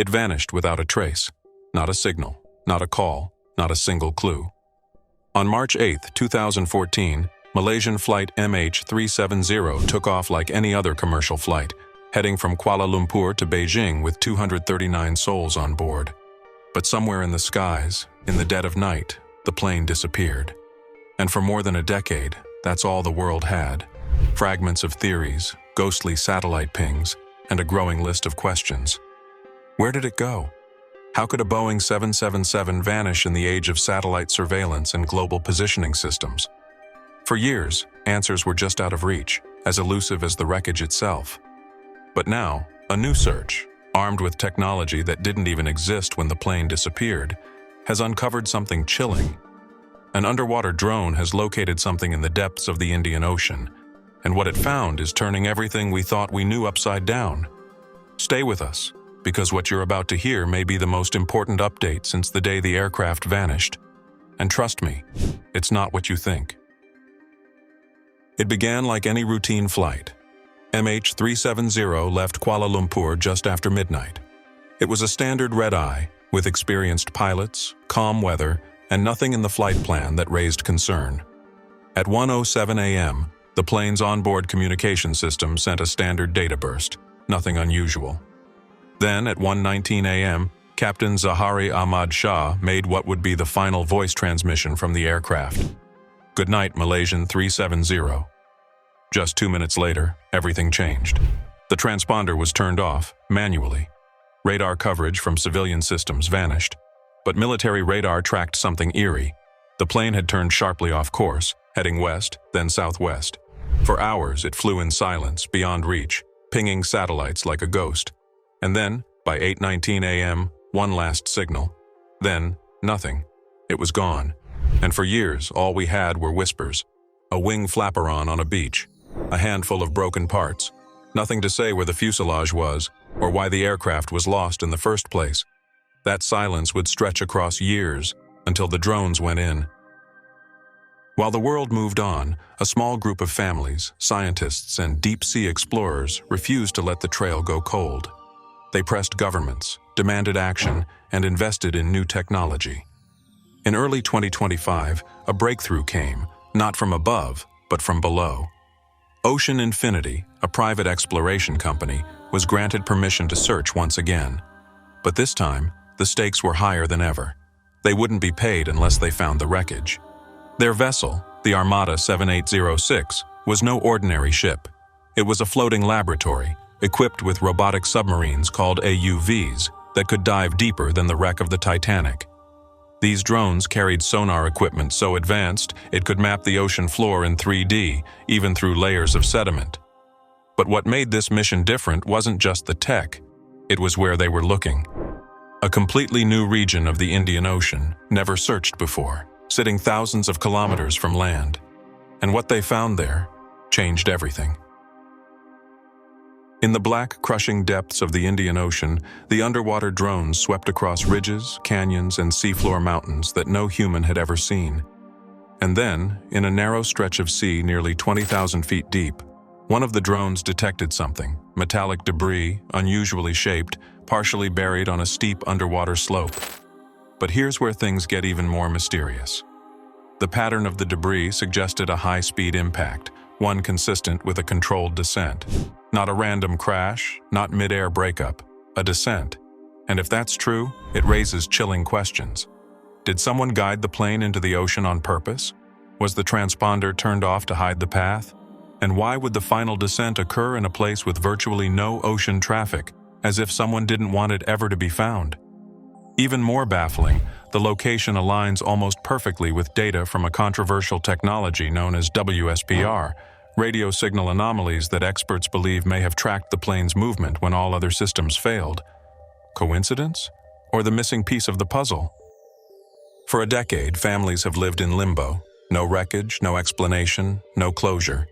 It vanished without a trace. Not a signal, not a call, not a single clue. On March 8, 2014, Malaysian Flight MH370 took off like any other commercial flight, heading from Kuala Lumpur to Beijing with 239 souls on board. But somewhere in the skies, in the dead of night, the plane disappeared. And for more than a decade, that's all the world had. Fragments of theories, ghostly satellite pings, and a growing list of questions. Where did it go? How could a Boeing 777 vanish in the age of satellite surveillance and global positioning systems? For years, answers were just out of reach, as elusive as the wreckage itself. But now, a new search, armed with technology that didn't even exist when the plane disappeared, has uncovered something chilling. An underwater drone has located something in the depths of the Indian Ocean, and what it found is turning everything we thought we knew upside down. Stay with us, because what you're about to hear may be the most important update since the day the aircraft vanished. And trust me, it's not what you think. It began like any routine flight. MH370 left Kuala Lumpur just after midnight. It was a standard red-eye, with experienced pilots, calm weather, and nothing in the flight plan that raised concern. At 1:07 a.m., the plane's onboard communication system sent a standard data burst, nothing unusual. Then, at 1:19 a.m., Captain Zahari Ahmad Shah made what would be the final voice transmission from the aircraft. "Good night, Malaysian 370. Just 2 minutes later, everything changed. The transponder was turned off, manually. Radar coverage from civilian systems vanished. But military radar tracked something eerie. The plane had turned sharply off course, heading west, then southwest. For hours, it flew in silence, beyond reach, pinging satellites like a ghost. And then, by 8:19 a.m., one last signal. Then, nothing. It was gone. And for years, all we had were whispers. A wing flaperon on a beach. A handful of broken parts. Nothing to say where the fuselage was, or why the aircraft was lost in the first place. That silence would stretch across years, until the drones went in. While the world moved on, a small group of families, scientists, and deep-sea explorers refused to let the trail go cold. They pressed governments, demanded action, and invested in new technology. In early 2025, a breakthrough came, not from above, but from below. Ocean Infinity, a private exploration company, was granted permission to search once again. But this time, the stakes were higher than ever. They wouldn't be paid unless they found the wreckage. Their vessel, the Armada 7806, was no ordinary ship. It was a floating laboratory, equipped with robotic submarines called AUVs that could dive deeper than the wreck of the Titanic. These drones carried sonar equipment so advanced it could map the ocean floor in 3D, even through layers of sediment. But what made this mission different wasn't just the tech, it was where they were looking. A completely new region of the Indian Ocean, never searched before, sitting thousands of kilometers from land. And what they found there changed everything. In the black, crushing depths of the Indian Ocean, the underwater drones swept across ridges, canyons, and seafloor mountains that no human had ever seen. And then, in a narrow stretch of sea nearly 20,000 feet deep, one of the drones detected something, metallic debris, unusually shaped, partially buried on a steep underwater slope. But here's where things get even more mysterious. The pattern of the debris suggested a high-speed impact, one consistent with a controlled descent. Not a random crash, not mid-air breakup, a descent. And if that's true, it raises chilling questions. Did someone guide the plane into the ocean on purpose? Was the transponder turned off to hide the path? And why would the final descent occur in a place with virtually no ocean traffic, as if someone didn't want it ever to be found? Even more baffling, the location aligns almost perfectly with data from a controversial technology known as WSPR, radio signal anomalies that experts believe may have tracked the plane's movement when all other systems failed. Coincidence? Or the missing piece of the puzzle? For a decade, families have lived in limbo. No wreckage, no explanation, no closure.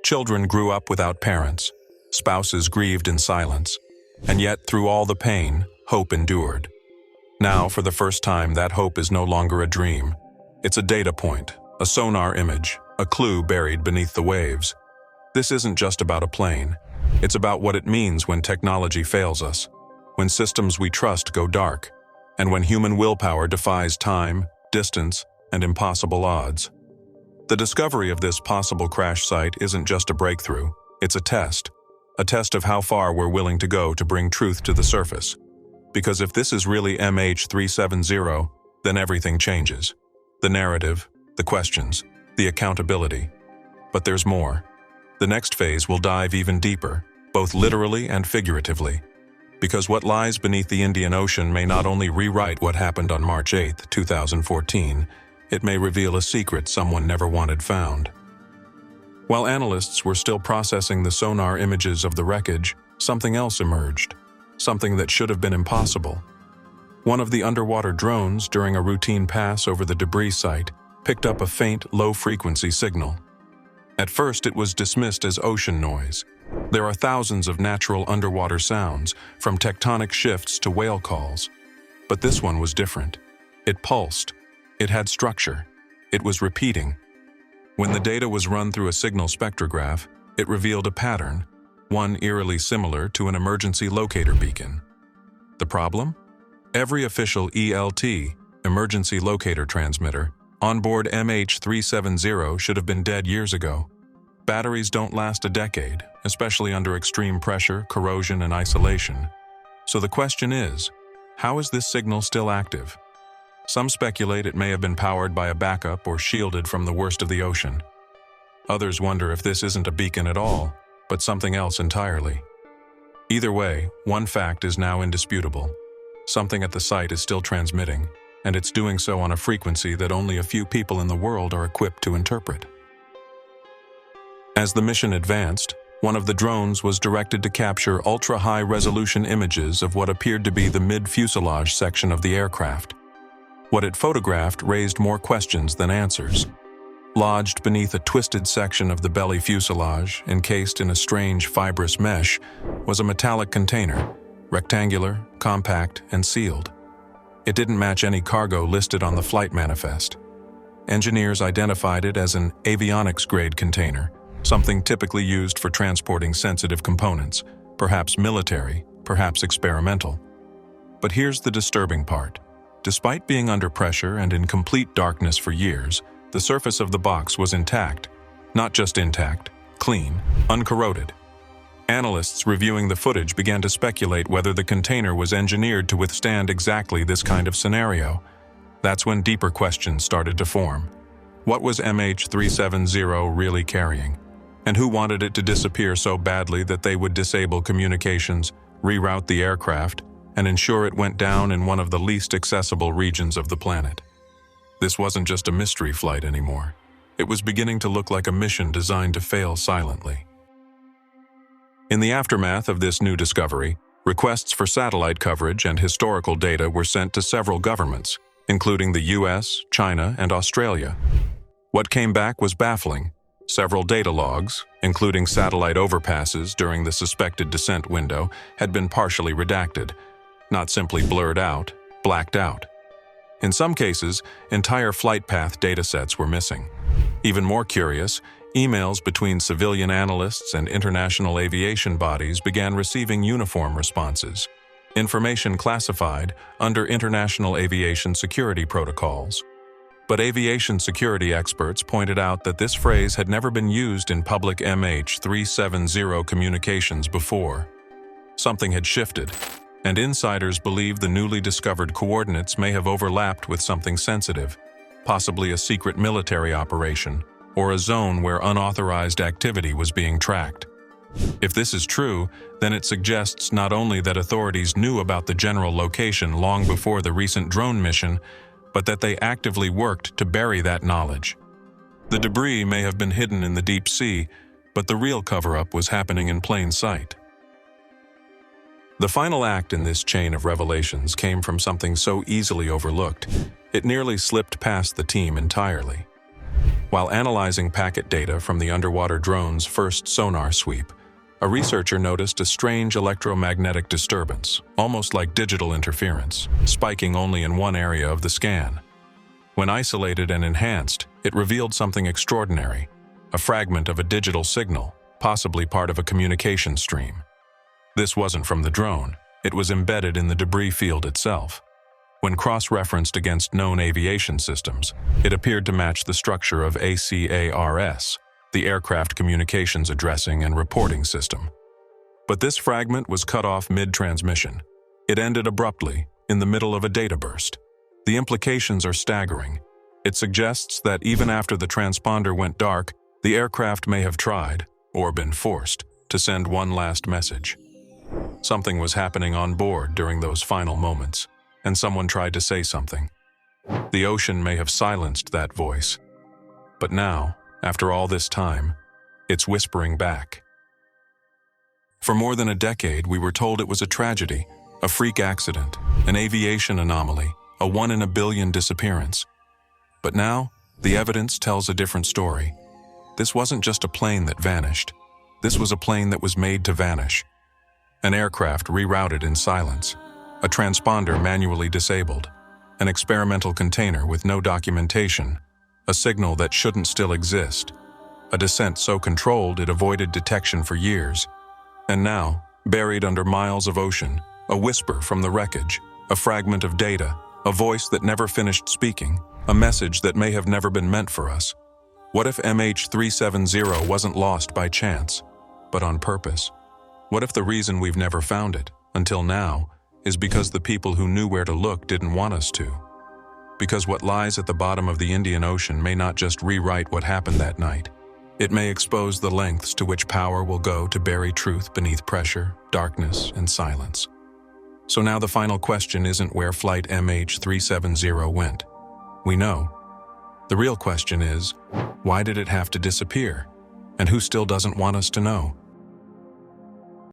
Children grew up without parents. Spouses grieved in silence. And yet, through all the pain, hope endured. Now, for the first time, that hope is no longer a dream. It's a data point, a sonar image, a clue buried beneath the waves. This isn't just about a plane. It's about what it means when technology fails us. when systems we trust go dark, and when human willpower defies time, distance, and impossible odds. The discovery of this possible crash site isn't just a breakthrough, it's a test of how far we're willing to go to bring truth to the surface. Because if this is really MH370, then everything changes. The narrative, the questions, the accountability. But there's more. The next phase will dive even deeper, both literally and figuratively. Because what lies beneath the Indian Ocean may not only rewrite what happened on March 8, 2014, it may reveal a secret someone never wanted found. While analysts were still processing the sonar images of the wreckage, something else emerged. Something that should have been impossible. One of the underwater drones, during a routine pass over the debris site, picked up a faint, low-frequency signal. At first, it was dismissed as ocean noise. There are thousands of natural underwater sounds, from tectonic shifts to whale calls. But this one was different. It pulsed. It had structure. It was repeating. When the data was run through a signal spectrograph, it revealed a pattern, one eerily similar to an emergency locator beacon. The problem? Every official ELT, emergency locator transmitter, onboard MH370 should have been dead years ago. Batteries don't last a decade, especially under extreme pressure, corrosion, and isolation. So the question is, how is this signal still active? Some speculate it may have been powered by a backup or shielded from the worst of the ocean. Others wonder if this isn't a beacon at all, but something else entirely. Either way, one fact is now indisputable. Something at the site is still transmitting, and it's doing so on a frequency that only a few people in the world are equipped to interpret. As the mission advanced, one of the drones was directed to capture ultra-high-resolution images of what appeared to be the mid-fuselage section of the aircraft. What it photographed raised more questions than answers. Lodged beneath a twisted section of the belly fuselage, encased in a strange fibrous mesh, was a metallic container, rectangular, compact, and sealed. It didn't match any cargo listed on the flight manifest. Engineers identified it as an avionics-grade container, something typically used for transporting sensitive components, perhaps military, perhaps experimental. But here's the disturbing part. Despite being under pressure and in complete darkness for years, the surface of the box was intact. Not just intact, clean, uncorroded. Analysts reviewing the footage began to speculate whether the container was engineered to withstand exactly this kind of scenario. That's when deeper questions started to form. What was MH370 really carrying? And who wanted it to disappear so badly that they would disable communications, reroute the aircraft, and ensure it went down in one of the least accessible regions of the planet? This wasn't just a mystery flight anymore. It was beginning to look like a mission designed to fail silently. In the aftermath of this new discovery, requests for satellite coverage and historical data were sent to several governments, including the US, China, and Australia. What came back was baffling. Several data logs, including satellite overpasses during the suspected descent window, had been partially redacted, not simply blurred out, blacked out. In some cases, entire flight path datasets were missing. Even more curious, emails between civilian analysts and international aviation bodies began receiving uniform responses. Information classified under international aviation security protocols. But aviation security experts pointed out that this phrase had never been used in public MH370 communications before. Something had shifted, and insiders believe the newly discovered coordinates may have overlapped with something sensitive, possibly a secret military operation, or a zone where unauthorized activity was being tracked. If this is true, then it suggests not only that authorities knew about the general location long before the recent drone mission, but that they actively worked to bury that knowledge. The debris may have been hidden in the deep sea, but the real cover-up was happening in plain sight. The final act in this chain of revelations came from something so easily overlooked, it nearly slipped past the team entirely. While analyzing packet data from the underwater drone's first sonar sweep, a researcher noticed a strange electromagnetic disturbance, almost like digital interference, spiking only in one area of the scan. When isolated and enhanced, it revealed something extraordinary, a fragment of a digital signal, possibly part of a communication stream. This wasn't from the drone. It was embedded in the debris field itself. When cross-referenced against known aviation systems, it appeared to match the structure of ACARS, the Aircraft Communications Addressing and Reporting System. But this fragment was cut off mid-transmission. It ended abruptly, in the middle of a data burst. The implications are staggering. It suggests that even after the transponder went dark, the aircraft may have tried, or been forced, to send one last message. Something was happening on board during those final moments, and someone tried to say something. The ocean may have silenced that voice. But now, after all this time, it's whispering back. For more than a decade, we were told it was a tragedy, a freak accident, an aviation anomaly, a 1 in a billion disappearance. But now, the evidence tells a different story. This wasn't just a plane that vanished. This was a plane that was made to vanish. An aircraft rerouted in silence, a transponder manually disabled, an experimental container with no documentation, a signal that shouldn't still exist, a descent so controlled it avoided detection for years. And now, buried under miles of ocean, a whisper from the wreckage, a fragment of data, a voice that never finished speaking, a message that may have never been meant for us. What if MH370 wasn't lost by chance, but on purpose? What if the reason we've never found it, until now, is because the people who knew where to look didn't want us to? Because what lies at the bottom of the Indian Ocean may not just rewrite what happened that night. It may expose the lengths to which power will go to bury truth beneath pressure, darkness, and silence. So now the final question isn't where Flight MH370 went. We know. The real question is, why did it have to disappear? And who still doesn't want us to know?